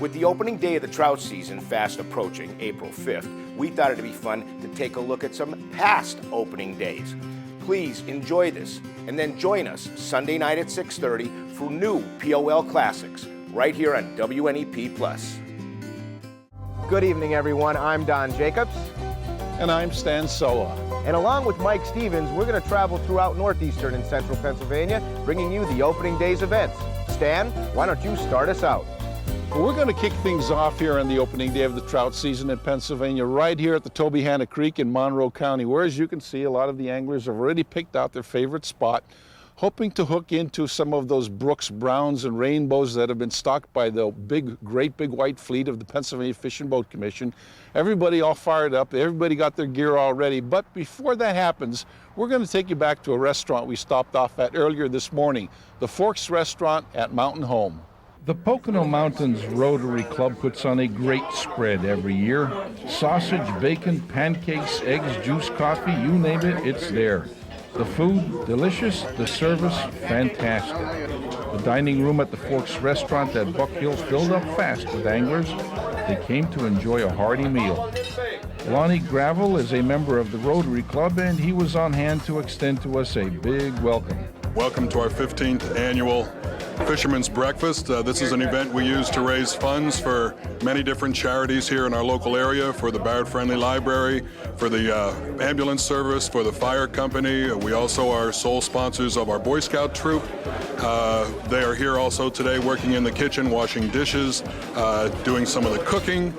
With the opening day of the trout season fast approaching, April 5th, we thought it'd be fun to take a look at some past opening days. Please enjoy this, and then join us Sunday night at 6:30 for new POL Classics, right here on WNEP+. Good evening, everyone. I'm Don Jacobs. And I'm Stan Soa. And along with Mike Stevens, we're going to travel throughout northeastern and central Pennsylvania, bringing you the opening day's events. Stan, why don't you start us out? Well, we're going to kick things off here on the opening day of the trout season in Pennsylvania, right here at the Tobyhanna Creek in Monroe County, where, as you can see, a lot of the anglers have already picked out their favorite spot, hoping to hook into some of those brooks, browns, and rainbows that have been stocked by the great big white fleet of the Pennsylvania Fish and Boat Commission. Everybody all fired up. Everybody got their gear all ready. But before that happens, we're going to take you back to a restaurant we stopped off at earlier this morning, the Forks Restaurant at Mountain Home. The Pocono Mountains Rotary Club puts on a great spread every year. Sausage, bacon, pancakes, eggs, juice, coffee, you name it, it's there. The food, delicious. The service, fantastic. The dining room at the Forks Restaurant at Buck Hill filled up fast with anglers. They came to enjoy a hearty meal. Lonnie Gravel is a member of the Rotary Club, and he was on hand to extend to us a big welcome. Welcome to our 15th annual Fisherman's Breakfast. This is an event we use to raise funds for many different charities here in our local area, for the Barrett Friendly Library, for the ambulance service, for the fire company. We also are sole sponsors of our Boy Scout troop. They are here also today working in the kitchen, washing dishes, doing some of the cooking,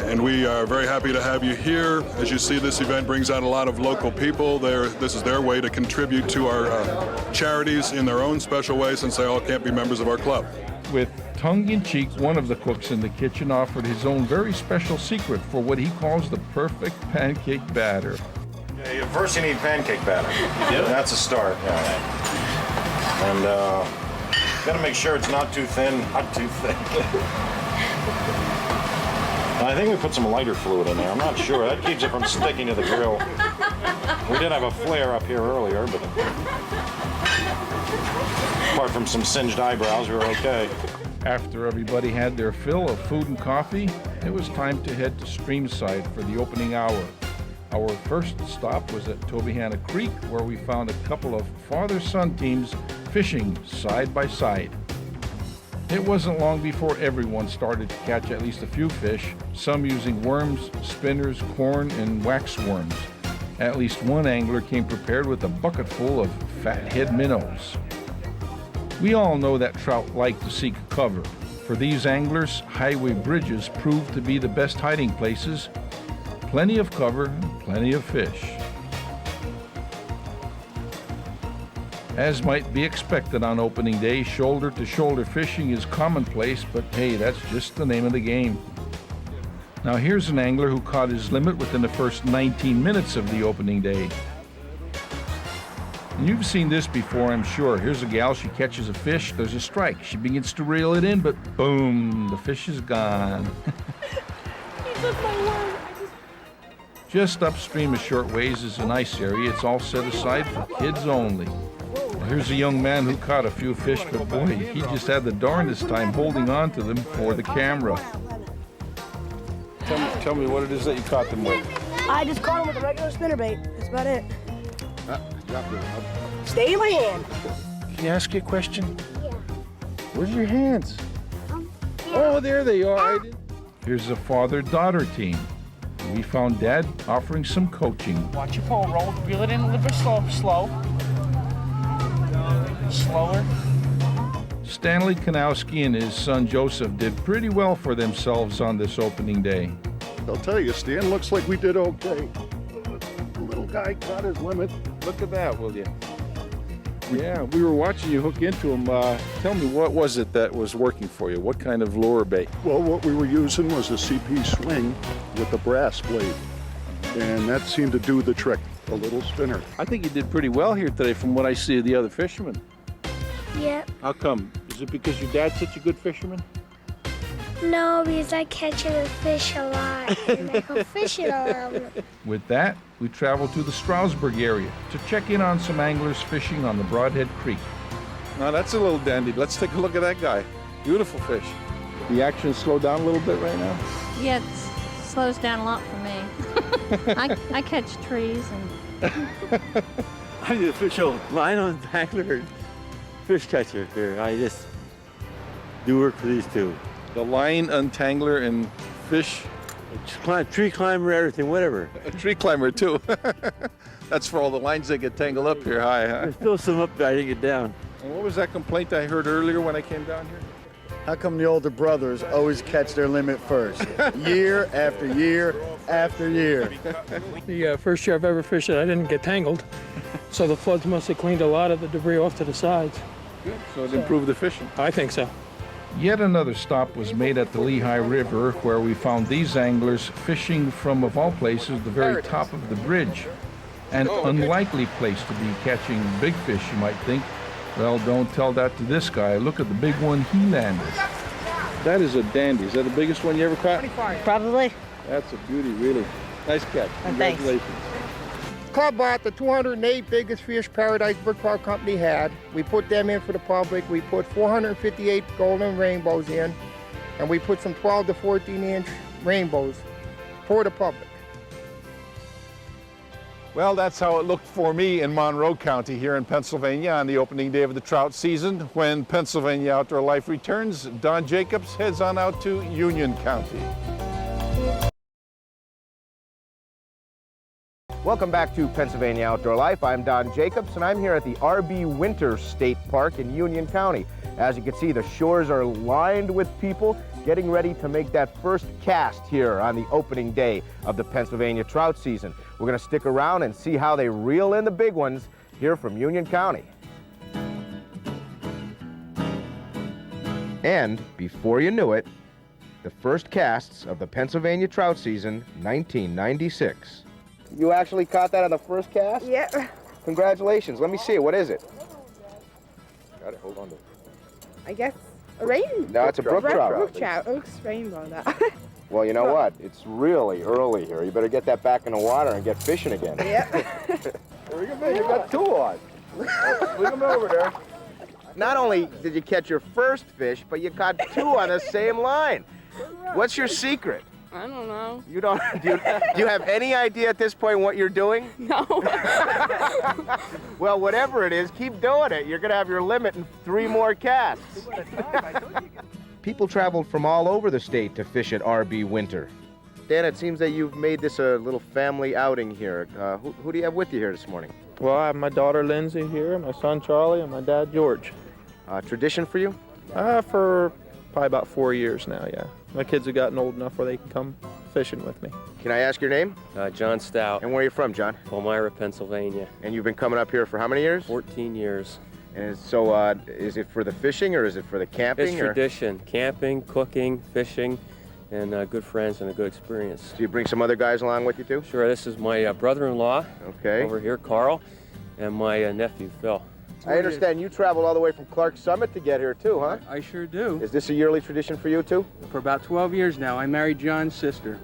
and we are very happy to have you here. As you see, this event brings out a lot of local people. This is their way to contribute to our charities in their own special way, since they all can't be members of our club. With tongue-in-cheek, one of the cooks in the kitchen offered his own very special secret for what he calls the perfect pancake batter. Yeah, first you need pancake batter. Yep. That's a start. Yeah. And got to make sure it's not too thin, not too thick. And I think we put some lighter fluid in there. I'm not sure. That keeps it from sticking to the grill. We did have a flare up here earlier, but apart from some singed eyebrows, we were okay. After everybody had their fill of food and coffee, it was time to head to Streamside for the opening hour. Our first stop was at Tobyhanna Creek, where we found a couple of father-son teams fishing side by side. It wasn't long before everyone started to catch at least a few fish, some using worms, spinners, corn, and wax worms. At least one angler came prepared with a bucket full of fathead minnows. We all know that trout like to seek cover. For these anglers, highway bridges proved to be the best hiding places. Plenty of cover, plenty of fish. As might be expected on opening day, shoulder-to-shoulder fishing is commonplace, but hey, that's just the name of the game. Now here's an angler who caught his limit within the first 19 minutes of the opening day. And you've seen this before, I'm sure. Here's a gal, she catches a fish, there's a strike. She begins to reel it in, but boom, the fish is gone. He took my word. Just upstream a short ways is a nice area. It's all set aside for kids only. Here's a young man who caught a few fish, but boy, he just had the darndest time holding on to them for the camera. Tell me what it is that you caught them with. I just caught him with a regular spinnerbait. That's about it. Stay in my hand. Can I ask you a question? Yeah. Where's your hands? Oh, there they are. Here's a father-daughter team. We found Dad offering some coaching. Watch your pole roll. Reel it in a little bit slow. Slower. Stanley Kanowski and his son Joseph did pretty well for themselves on this opening day. I'll tell you, Stan, looks like we did okay. The little guy caught his limit. Look at that, will you? Yeah, we were watching you hook into him. Tell me, what was it that was working for you? What kind of lure bait? Well, what we were using was a CP swing with a brass blade, and that seemed to do the trick, a little spinner. I think you did pretty well here today from what I see of the other fishermen. Yep. How come? Is it because your dad's such a good fisherman? No, because I catch the fish a lot, and I go fishing around. With that, we traveled to the Stroudsburg area to check in on some anglers fishing on the Broadhead Creek. Now that's a little dandy. Let's take a look at that guy. Beautiful fish. The action slowed down a little bit right now? Yeah, it slows down a lot for me. I catch trees and... I'm the official line untangler and fish catcher here. I just do work for these two. The line untangler and fish? Tree climber, everything, whatever. A tree climber too. That's for all the lines that get tangled up here high, huh? There's still some up there I didn't get down. And what was that complaint I heard earlier when I came down here? How come the older brothers always catch their limit first? Year after year after year. The first year I've ever fished it, I didn't get tangled. So the floods must have cleaned a lot of the debris off to the sides. Good. So it improved the fishing? I think so. Yet another stop was made at the Lehigh River, where we found these anglers fishing from, of all places, the very top of the bridge. An unlikely place to be catching big fish, you might think. Well, don't tell that to this guy. Look at the big one he landed. That is a dandy. Is that the biggest one you ever caught? 25. Probably. That's a beauty, really. Nice catch. Congratulations. Club bought the 208 biggest fish Paradise Brook Trout Company had. We put them in for the public. We put 458 golden rainbows in, and we put some 12 to 14-inch rainbows for the public. Well, that's how it looked for me in Monroe County here in Pennsylvania on the opening day of the trout season. When Pennsylvania Outdoor Life returns, Don Jacobs heads on out to Union County. Welcome back to Pennsylvania Outdoor Life. I'm Don Jacobs, and I'm here at the R.B. Winter State Park in Union County. As you can see, the shores are lined with people getting ready to make that first cast here on the opening day of the Pennsylvania trout season. We're going to stick around and see how they reel in the big ones here from Union County. And before you knew it, the first casts of the Pennsylvania trout season, 1996. You actually caught that on the first cast? Yeah. Congratulations. Let me see it. What is it? Got it. Hold on to it. I guess a rain. No, it's a brook trout. Brook trout. It looks rainbow now. Well, you know what? It's really early here. You better get that back in the water and get fishing again. Yeah. There you go. You got two on. Swing them over there. Not only did you catch your first fish, but you caught two on the same line. What's your secret? I don't know. You don't? Do you have any idea at this point what you're doing? No. Well, whatever it is, keep doing it. You're going to have your limit in 3 more casts. People traveled from all over the state to fish at R.B. Winter. Dan, it seems that you've made this a little family outing here. Who do you have with you here this morning? Well, I have my daughter Lindsay here, my son Charlie, and my dad George. Tradition for you? For probably about 4 years now, yeah. My kids have gotten old enough where they can come fishing with me. Can I ask your name? John Stout. And where are you from, John? Elmira, Pennsylvania. And you've been coming up here for how many years? 14 years. And so is it for the fishing or is it for the camping? It's tradition. Camping, cooking, fishing, and good friends and a good experience. Do you bring some other guys along with you too? Sure. This is my brother-in-law over here, Carl, and my nephew, Phil. I understand you traveled all the way from Clark Summit to get here too, huh? I sure do. Is this a yearly tradition for you too? For about 12 years now. I married John's sister.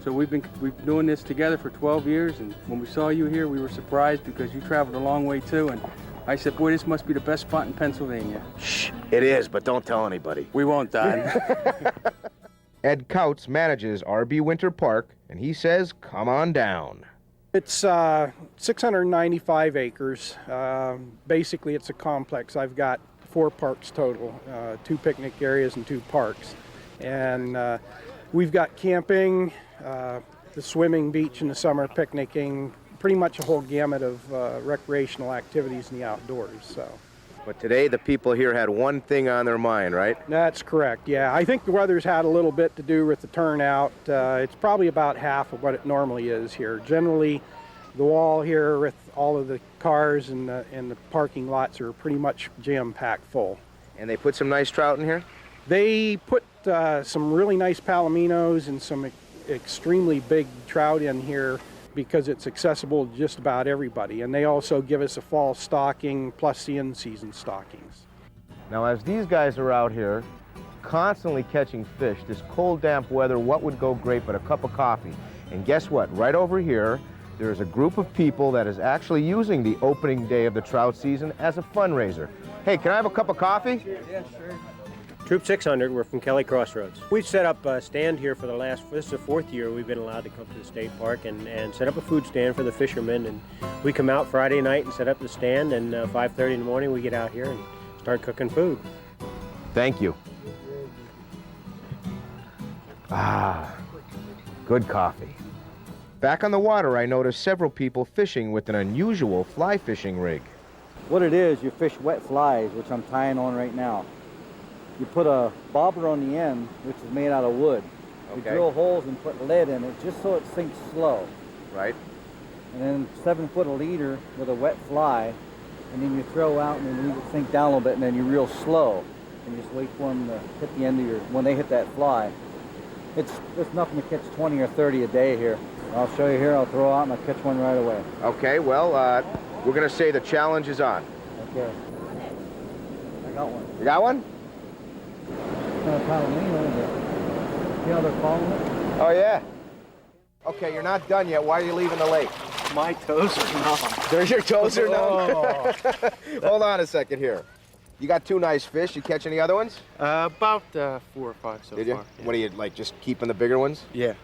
So we've been doing this together for 12 years, and when we saw you here, we were surprised because you traveled a long way too, and I said, boy, this must be the best spot in Pennsylvania. Shh, it is, but don't tell anybody. We won't, Don. Ed Couts manages R.B. Winter Park, and he says, come on down. It's 695 acres. Basically, it's a complex. I've got 4 parks total, 2 picnic areas and 2 parks. And we've got camping, the swimming beach in the summer, picnicking, pretty much a whole gamut of recreational activities in the outdoors. So. But today, the people here had one thing on their mind, right? That's correct, yeah. I think the weather's had a little bit to do with the turnout. It's probably about half of what it normally is here. Generally, the wall here with all of the cars and the parking lots are pretty much jam-packed full. And they put some nice trout in here? They put some really nice palominos and some extremely big trout in here because it's accessible to just about everybody. And they also give us a fall stocking plus the in-season stockings. Now, as these guys are out here constantly catching fish, this cold, damp weather, what would go great but a cup of coffee? And guess what? Right over here, there's a group of people that is actually using the opening day of the trout season as a fundraiser. Hey, can I have a cup of coffee? Yeah, sure. Troop 600, we're from Kelly Crossroads. We've set up a stand here for this is the 4th year we've been allowed to come to the state park and set up a food stand for the fishermen. And we come out Friday night and set up the stand, and 5:30 in the morning we get out here and start cooking food. Thank you. Ah, good coffee. Back on the water, I noticed several people fishing with an unusual fly fishing rig. What it is, you fish wet flies, which I'm tying on right now. You put a bobber on the end, which is made out of wood. You drill holes and put lead in it just so it sinks slow. Right. And then 7 foot a leader with a wet fly, and then you throw out and then leave it sink down a little bit, and then you reel slow. And you just wait for them to hit the end of when they hit that fly. It's nothing to catch 20 or 30 a day here. I'll show you here, I'll throw out and I'll catch one right away. Okay, well, we're gonna say the challenge is on. Okay. I got one. You got one? Kind of Palomino, but see how they're following it? Oh, yeah. Okay, you're not done yet. Why are you leaving the lake? My toes are numb. There's your toes are numb. Oh. Hold on a second here. You got 2 nice fish. You catch any other ones? About 4 or 5 so Did you? far. Yeah. What are you, like, just keeping the bigger ones? Yeah.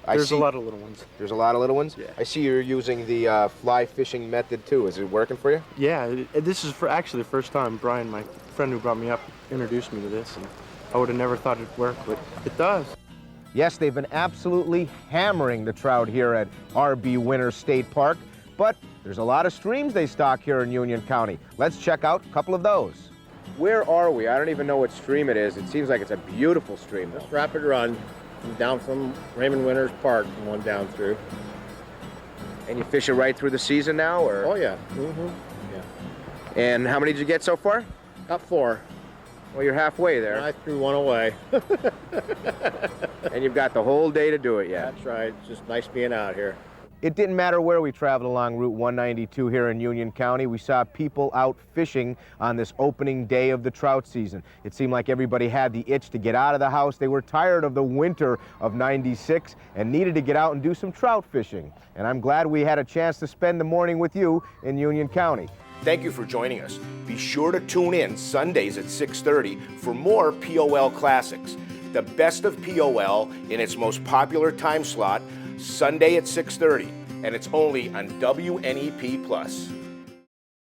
I There's see, a lot of little ones. There's a lot of little ones? Yeah. I see you're using the fly fishing method, too. Is it working for you? Yeah, this is actually the first time Brian, my friend who brought me up, introduced me to this, and I would have never thought it'd work, but it does. Yes, they've been absolutely hammering the trout here at RB Winter State Park, but there's a lot of streams they stock here in Union County. Let's check out a couple of those. Where are we? I don't even know what stream it is. It seems like it's a beautiful stream. Just rapid run down from Raymond Winters Park and one down through. And you fish it right through the season now, or? Oh yeah. Mm-hmm. Yeah. And how many did you get so far? Got 4. Well, you're halfway there. I threw one away. And you've got the whole day to do it yet. That's right. It's just nice being out here. It didn't matter where we traveled along Route 192 here in Union County. We saw people out fishing on this opening day of the trout season. It seemed like everybody had the itch to get out of the house. They were tired of the winter of '96 and needed to get out and do some trout fishing. And I'm glad we had a chance to spend the morning with you in Union County. Thank you for joining us. Be sure to tune in Sundays at 6:30 for more POL Classics. The best of POL in its most popular time slot, Sunday at 6:30, and it's only on WNEP+.